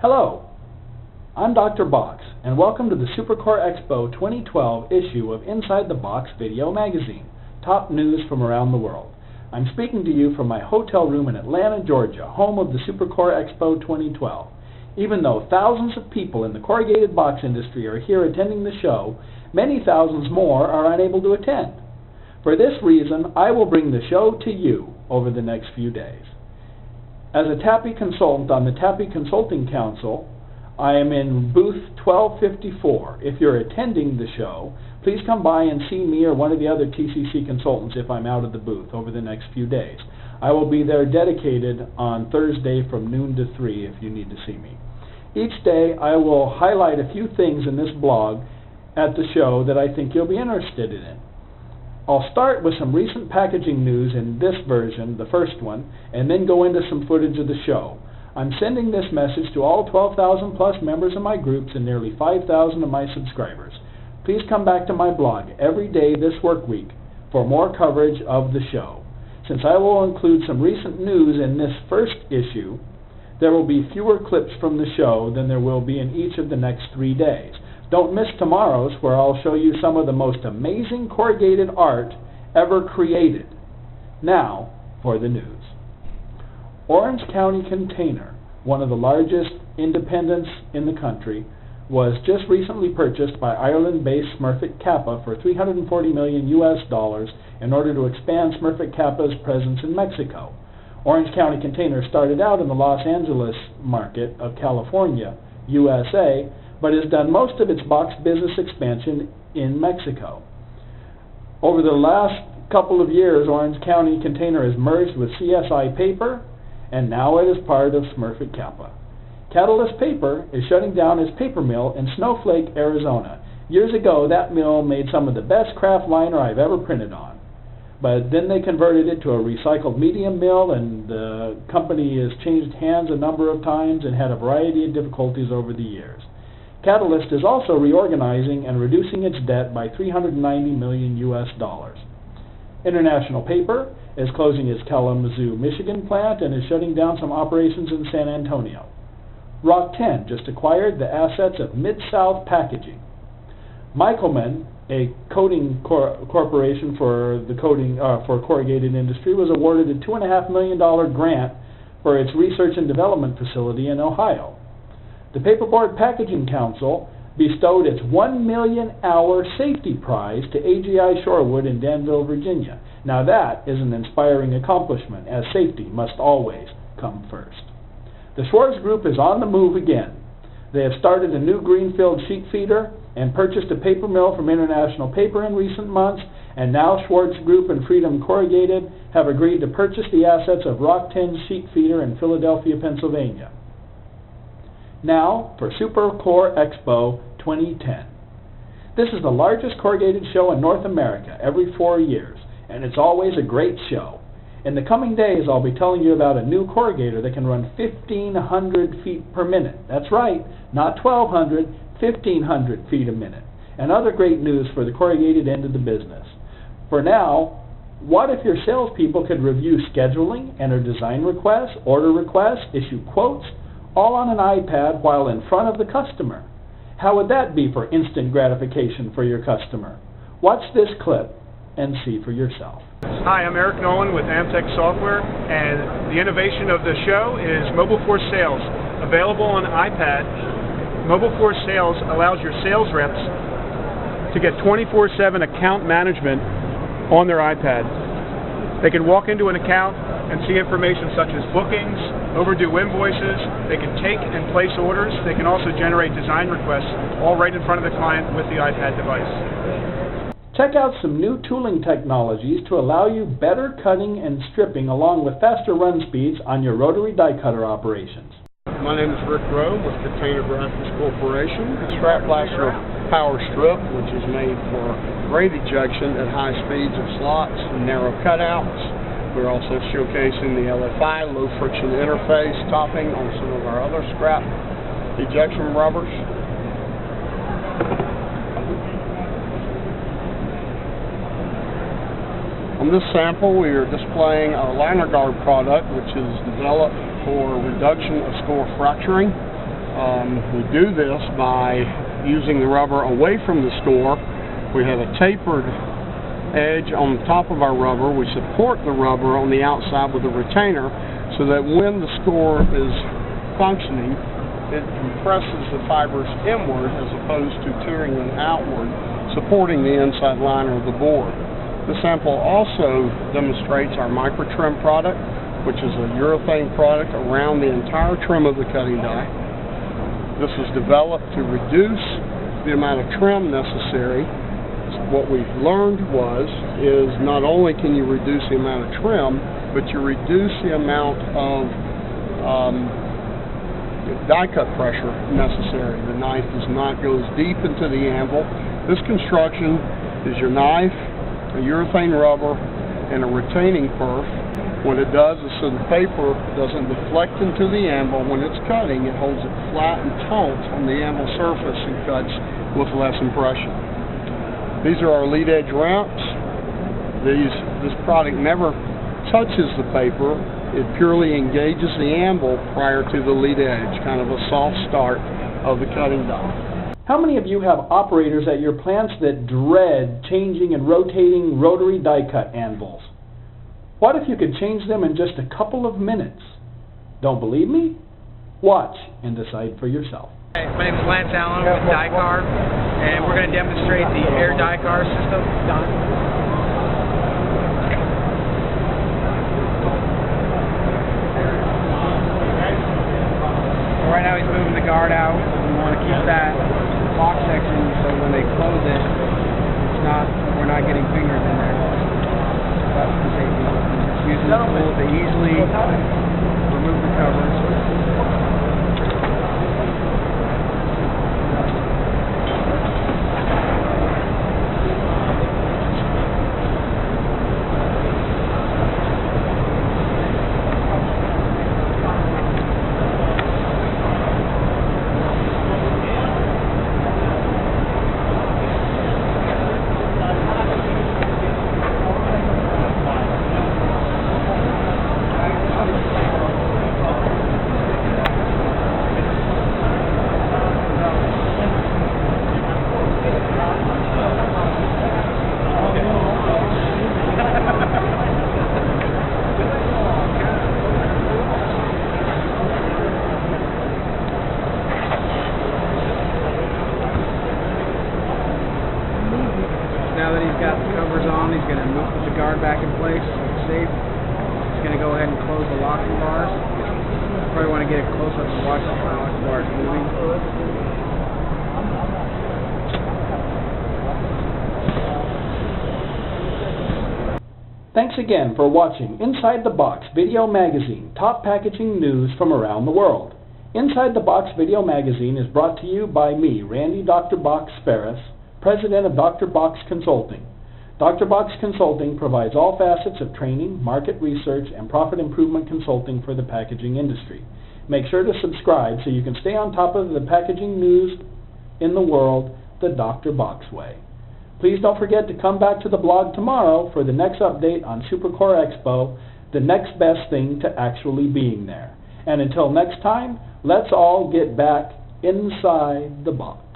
Hello, I'm Dr. Box, and welcome to the SuperCorr Expo 2012 issue of Inside the Box Video Magazine, top news from around the world. I'm speaking to you from my hotel room in Atlanta, Georgia, home of the SuperCorr Expo 2012. Even though thousands of people in the corrugated box industry are here attending the show, many thousands more are unable to attend. For this reason, I will bring the show to you over the next few days. As a TAPI consultant on the TAPI Consulting Council, I am in booth 1254. If you're attending the show, please come by and see me or one of the other TCC consultants if I'm out of the booth over the next few days. I will be there dedicated on Thursday from noon to 3 if you need to see me. Each day I will highlight a few things in this blog at the show that I think you'll be interested in. I'll start with some recent packaging news in this version, the first one, and then go into some footage of the show. I'm sending this message to all 12,000 plus members of my groups and nearly 5,000 of my subscribers. Please come back to my blog every day this work week for more coverage of the show. Since I will include some recent news in this first issue, there will be fewer clips from the show than there will be in each of the next 3 days. Don't miss tomorrow's, where I'll show you some of the most amazing corrugated art ever created. Now, for the news. Orange County Container, one of the largest independents in the country, was just recently purchased by Ireland-based Smurfit Kappa for $340 million in order to expand Smurfit Kappa's presence in Mexico. Orange County Container started out in the Los Angeles market of California, USA, but has done most of its box business expansion in Mexico. Over the last couple of years, Orange County Container has merged with CSI Paper, and now it is part of Smurfit Kappa. Catalyst Paper is shutting down its paper mill in Snowflake, Arizona. Years ago, that mill made some of the best kraft liner I've ever printed on. But then they converted it to a recycled medium mill, and the company has changed hands a number of times and had a variety of difficulties over the years. Catalyst is also reorganizing and reducing its debt by $390 million. International Paper is closing its Kalamazoo, Michigan plant and is shutting down some operations in San Antonio. Rock 10 just acquired the assets of Mid-South Packaging. Michelman, a coating corporation for the corrugated industry, was awarded a $2.5 million grant for its research and development facility in Ohio. The Paperboard Packaging Council bestowed its 1 million hour safety prize to AGI Shorewood in Danville, Virginia. Now that is an inspiring accomplishment, as safety must always come first. The Schwartz Group is on the move again. They have started a new greenfield sheet feeder and purchased a paper mill from International Paper in recent months, and now Schwartz Group and Freedom Corrugated have agreed to purchase the assets of Rock 10 sheet feeder in Philadelphia, Pennsylvania. Now for SuperCorr Expo 2010. This is the largest corrugated show in North America every 4 years, and it's always a great show. In the coming days, I'll be telling you about a new corrugator that can run 1,500 feet per minute. That's right, not 1,200, 1,500 feet a minute. And other great news for the corrugated end of the business. For now, what if your salespeople could review scheduling, enter design requests, order requests, issue quotes, all on an iPad while in front of the customer? How would that be for instant gratification for your customer? Watch this clip and see for yourself. Hi, I'm Eric Nolan with Amtech Software, and the innovation of the show is Mobile Force Sales. Available on iPad, Mobile Force Sales allows your sales reps to get 24/7 account management on their iPad. They can walk into an account and see information such as bookings, overdue invoices. They can take and place orders. They can also generate design requests, all right in front of the client with the iPad device. Check out some new tooling technologies to allow you better cutting and stripping along with faster run speeds on your rotary die cutter operations. My name is Rick Rowe with Container Graphics Corporation. Strap Blaster Power Strip, which is made for grade ejection at high speeds of slots and narrow cutouts. We're also showcasing the LFI low friction interface topping on some of our other scrap ejection rubbers. On this sample, we are displaying our liner guard product, which is developed for reduction of score fracturing. We do this by using the rubber away from the score. We have a tapered edge on the top of our rubber. We support the rubber on the outside with a retainer so that when the score is functioning, it compresses the fibers inward as opposed to tearing them outward, supporting the inside liner of the board. The sample also demonstrates our micro trim product, which is a urethane product around the entire trim of the cutting die. This was developed to reduce the amount of trim necessary. What we've learned is not only can you reduce the amount of trim, but you reduce the amount of die cut pressure necessary. The knife goes deep into the anvil. This construction is your knife, a urethane rubber, and a retaining perf. What it does is so the paper doesn't deflect into the anvil. When it's cutting, it holds it flat and taut on the anvil surface and cuts with less impression. These are our lead edge routes. This product never touches the paper. It purely engages the anvil prior to the lead edge, kind of a soft start of the cutting die. How many of you have operators at your plants that dread changing and rotating rotary die cut anvils? What if you could change them in just a couple of minutes? Don't believe me? Watch and decide for yourself. Hi, my name is Lance Allen with Die-Car, and we're going to demonstrate the air die-car system. Right now he's moving the guard out. We want to keep that box section so when they close it, we're not getting fingers in there. That's the safety. Using the tool to easily remove the covers. Now that he's got the covers on, he's going to put the guard back in place so it's safe. He's going to go ahead and close the locking bars. Probably want to get a close up and watch the locking bars moving. Thanks again for watching Inside the Box Video Magazine, top packaging news from around the world. Inside the Box Video Magazine is brought to you by me, Randy Dr. Box Phares, President of Dr. Box Consulting. Dr. Box Consulting provides all facets of training, market research, and profit improvement consulting for the packaging industry. Make sure to subscribe so you can stay on top of the packaging news in the world the Dr. Box way. Please don't forget to come back to the blog tomorrow for the next update on SuperCorr Expo, the next best thing to actually being there. And until next time, let's all get back inside the box.